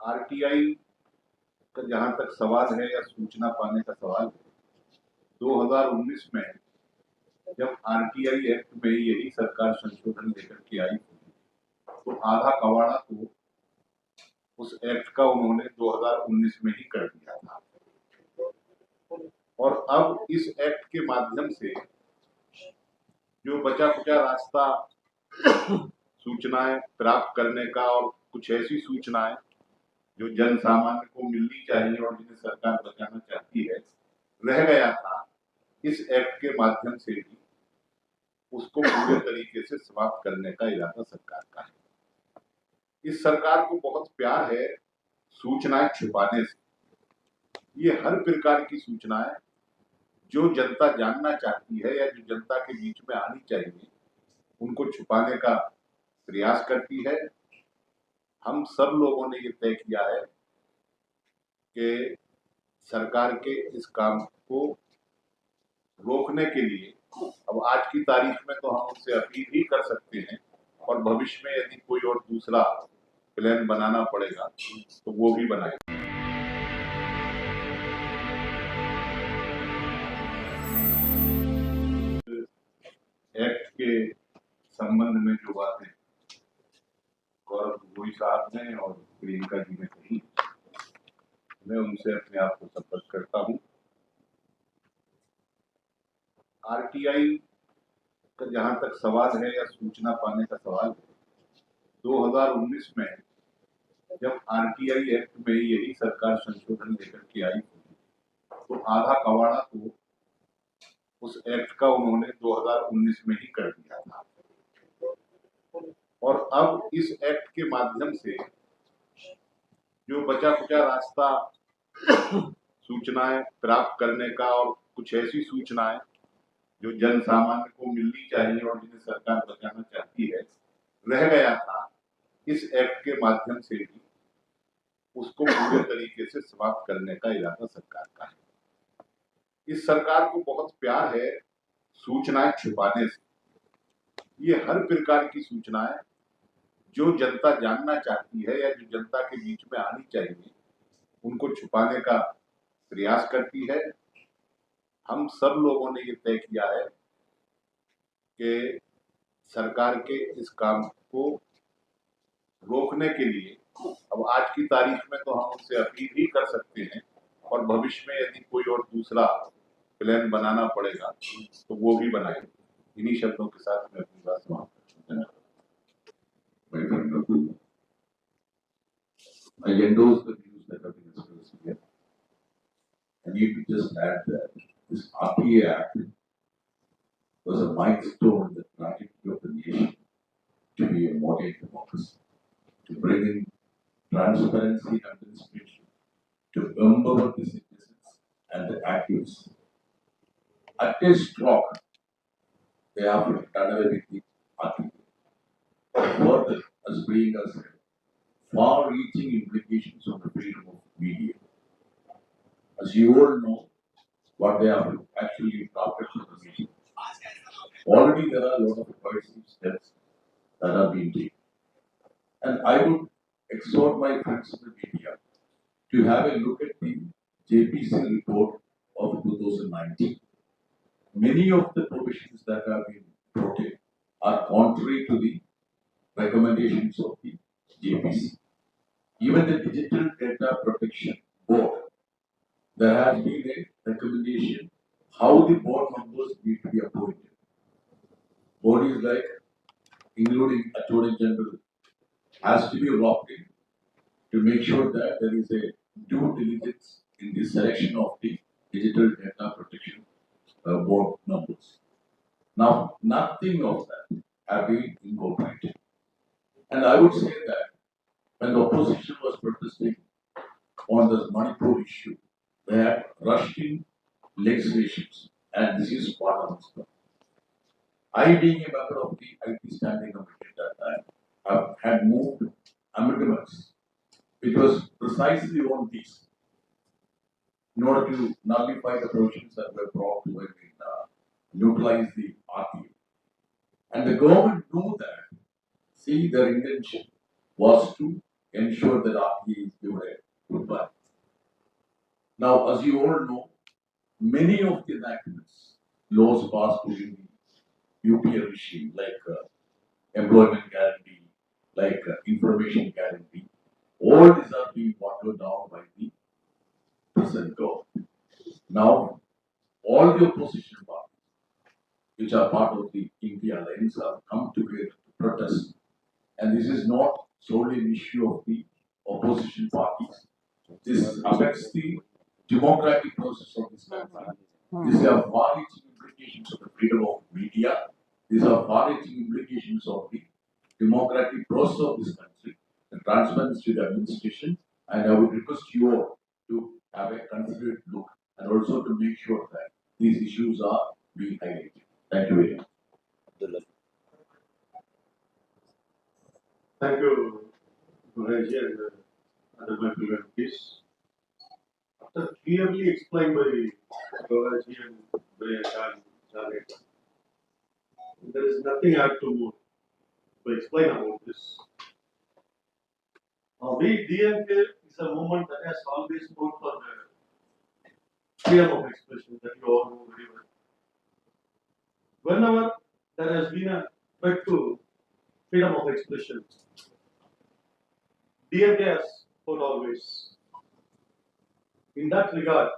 RTI का जहां तक सवाल है या सूचना पाने का सवाल है, 2019 में जब आरटीआई एक्ट में यही सरकार संशोधन लेकर के आई तो आधा कवाड़ा तो उस एक्ट का उन्होंने 2019 में ही कर दिया था। और अब इस एक्ट के माध्यम से जो बचा कुचा रास्ता सूचनाएं प्राप्त करने का और कुछ ऐसी सूचनाएं जो जन सामान्य को मिलनी चाहिए और जिन्हें सरकार बचाना चाहती है रह गया था, इस एक्ट के माध्यम से भी उसको पूरे तरीके से समाप्त करने का इरादा सरकार का है। इस सरकार को बहुत प्यार है सूचनाएं छुपाने से। ये हर प्रकार की सूचनाएं जो जनता जानना चाहती है या जो जनता के बीच में आनी चाहिए उनको छुपाने का प्रयास करती है। हम सब लोगों ने ये तय किया है कि सरकार के इस काम को रोकने के लिए अब आज की तारीख में तो हम उनसे अपील ही कर सकते हैं और भविष्य में यदि कोई और दूसरा प्लान बनाना पड़ेगा तो वो भी बनाएगा। एक्ट के संबंध में जो बातें गौरव गोगोई साहब ने और प्रियंका जी ने कही, मैं उनसे अपने आप को संपर्क करता हूँ। आरटीआई का जहां तक सवाल है या सूचना पाने का सवाल है, 2019 में जब आरटीआई एक्ट में यही सरकार संशोधन लेकर के आई तो आधा कवाड़ा तो उस एक्ट का उन्होंने 2019 में ही कर दिया था। और अब इस एक्ट के माध्यम से जो बचा कुचा रास्ता सूचनाएं प्राप्त करने का और कुछ ऐसी सूचनाएं जो जन सामान्य को मिलनी चाहिए और जिन्हें सरकार बचाना चाहती है रह गया था, इस एक्ट के माध्यम से भी उसको पूरे तरीके से समाप्त करने का इरादा सरकार का है। इस सरकार को बहुत प्यार है सूचनाएं छुपाने से। ये हर प्रकार की सूचनाएं जो जनता जानना चाहती है या जो जनता के बीच में आनी चाहिए उनको छुपाने का प्रयास करती है। हम सब लोगों ने ये तय किया है कि सरकार के इस काम को रोकने के लिए अब आज की तारीख में तो हम उनसे अपील ही कर सकते हैं और भविष्य में यदि कोई और दूसरा प्लान बनाना पड़ेगा तो वो भी बनाएंगे। इन्हीं शब्दों के साथ मैं अपनी बात समाप्त करता हूं। I endorse the views that have been expressed here. I need to just add that this RTA Act was a milestone in the trajectory of the nation to be a modern democracy, to bring in transparency in administration, to empower the citizens and the activists. At a stroke, they have done away with the RTA. Further, as being as far-reaching implications on the freedom of media. As you all know, what they have actually drafted for the media. Already there are a lot of coercive steps that are being taken. And I would exhort my friends in the media to have a look at the JPC report of 2019. Many of the provisions that have been brought in are contrary to the recommendations of the JPC. Even the Digital Data Protection Board, there has been a recommendation how the board members need to be appointed. Bodies like, including Attorney General, has to be locked in to make sure that there is a due diligence in the selection of the Digital Data Protection Board members. Now, nothing of that have been incorporated. And I would say that when the opposition was protesting on this Manipur issue, they had rushed in legislations, and this is part of this problem. I, being a member of the IT Standing Committee at that time, had moved amendments. It was precisely on these, in order to nullify the provisions that were brought to neutralize the RTA. And the government knew that. See, their intention was to ensure that RTA is given Now, as you all know, many of the enactments, laws passed during the UPA regime, like employment guarantee, like information guarantee, all these are being watered down by the present government. Now, all the opposition parties, which are part of the India Alliance, have come together to protest. And this is not solely an issue of the opposition parties. This affects the democratic process of this country. These are far-reaching implications of the freedom of media. These are far-reaching implications of the democratic process of this country, the transparency of the administration. And I would request you all to have a considerate look and also to make sure that these issues are being highlighted. Thank you very much. Thank you, Guruji and other members. After clearly explained by Guruji and Javed, there is nothing I have to explain about this. We DMK is a movement that has always fought for the freedom of expression that you all know very well. Whenever there has been a threat to freedom of expression, DMK has fought always. In that regard,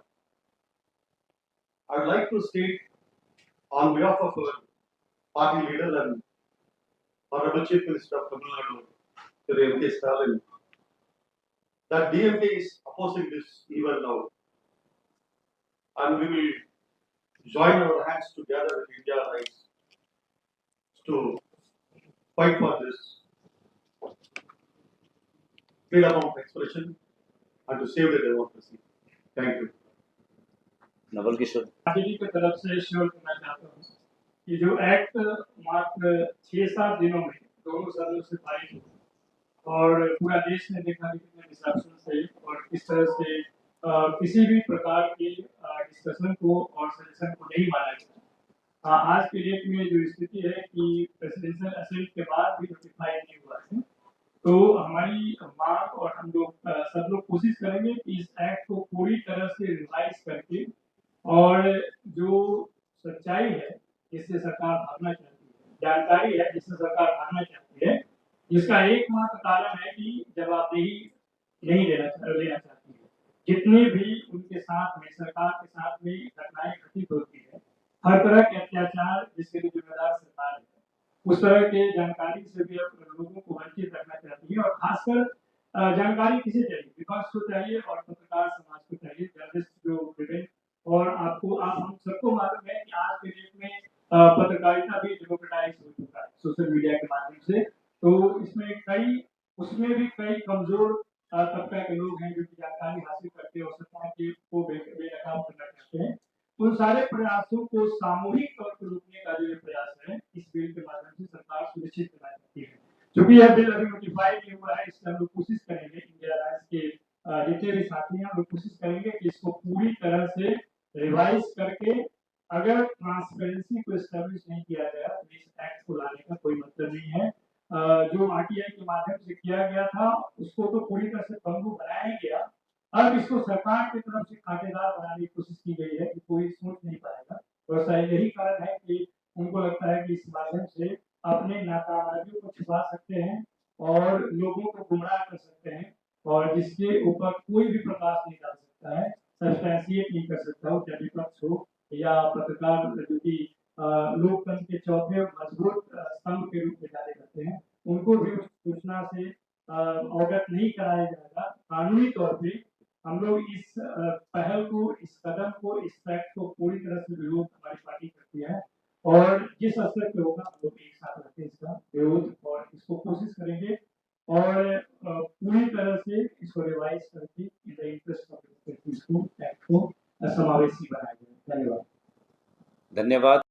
I would like to state on behalf of our party leader and Honorable Chief Minister of Tamil Nadu, Shri M.K. Stalin, that DMK is opposing this even now. And we will join our hands together with India Alliance to fight for this freedom of expression and to save the democracy. Thank you. Naval Kishore party की तरफ से sure करना चाहता हूँ कि जो act मात्र 6-7 दिनों में दोनों सदनों से पारित हुआ और पूरा देश ने देखा कि कितने डिस्ट्रक्शन से और किस तरह से किसी भी प्रकार की डिस्कशन को और सजेशन को नहीं माना गया। आज के डेट में जो स्थिति है कि प्रेसिडेंशियल असेंट के बाद भी नोटिफाई नहीं हुआ है, तो हमारी मांग और हम लोग सब लोग कोशिश करेंगे कि इस एक्ट को पूरी तरह से रिवाइज करके और जो सच्चाई है जिससे सरकार भागना चाहती है, जानकारी है जिससे सरकार भागना चाहती है, जिसका एकमात्र कारण है कि जवाबदेही नहीं लेना चाहती है। जितनी भी उनके साथ में सरकार के साथ में घटनाएं घटित होती है, हर तरह के अत्याचार जिसके लिए जिम्मेदार सरकार है, उस तरह के जानकारी से भी लोगों को वंचित रखना चाहती है। और खासकर जानकारी किसे चाहिए? विपक्ष को चाहिए और पत्रकार समाज को चाहिए, जर्नलिस्ट जो प्रिवेंट। और आपको हम सबको मालूम है कि आज के डेट में पत्रकारिता भी डेमोक्रेटाइज हो चुका है सोशल मीडिया के माध्यम से। तो उसमें भी कई कमजोर तबका के लोग हैं जो जानकारी हासिल करते हैं और सरकार को बेनकाब करना चाहते हैं। उन सारे प्रयासों को सामूहिक तौर पर रोकने का जो प्रयास है, इस बिल के माध्यम से सरकार सुनिश्चित करना चाहती है। क्योंकि यह बिल अभी नोटिफाई नहीं हुआ है, इससे हम लोग कोशिश करेंगे, इंडिया अलायंस के जितने भी साथी हैं हम लोग कोशिश करेंगे कि इसको पूरी तरह से रिवाइज करके, अगर ट्रांसपेरेंसी को एस्टेब्लिश नहीं किया गया तो इस एक्ट को लाने का कोई मतलब नहीं है। जो आरटीआई के माध्यम से किया गया था उसको तो पूरी तरह से पंगु बनाया ही गया। अब इसको सरकार की तरफ से कांटेदार बनाने की कोशिश की गई है कि कोई सोच नहीं पाएगा। और शायद यही कारण है कि उनको लगता है कि इस माध्यम से अपने नाकामयाबियों को छिपा सकते हैं और लोगों को गुमराह कर सकते हैं, और जिसके ऊपर कोई भी प्रकाश नहीं डाल सकता है, सब्सटैंशिएट नहीं कर सकता हो, चाहे विपक्ष हो या पत्रकार जो कि लोकतंत्र के चौथे मजबूत स्तंभ के रूप में जाने करते हैं, उनको भी उस सूचना से अवगत नहीं कराया जाएगा। कानूनी तौर पे हम लोग इस पहल को, इस कदम को, इस फैक्ट को पूरी तरह से विरोध हमारी पार्टी करती है और जिस स्तर पे होगा हम लोग एक साथ रखते हैं इसका विरोध और इसको कोशिश करेंगे और पूरी तरह से इसको रिवाइज करके इन द इंटरेस्ट ऑफ इसको एक्ट को समावेशी बनाएंगे। धन्यवाद। धन्यवाद।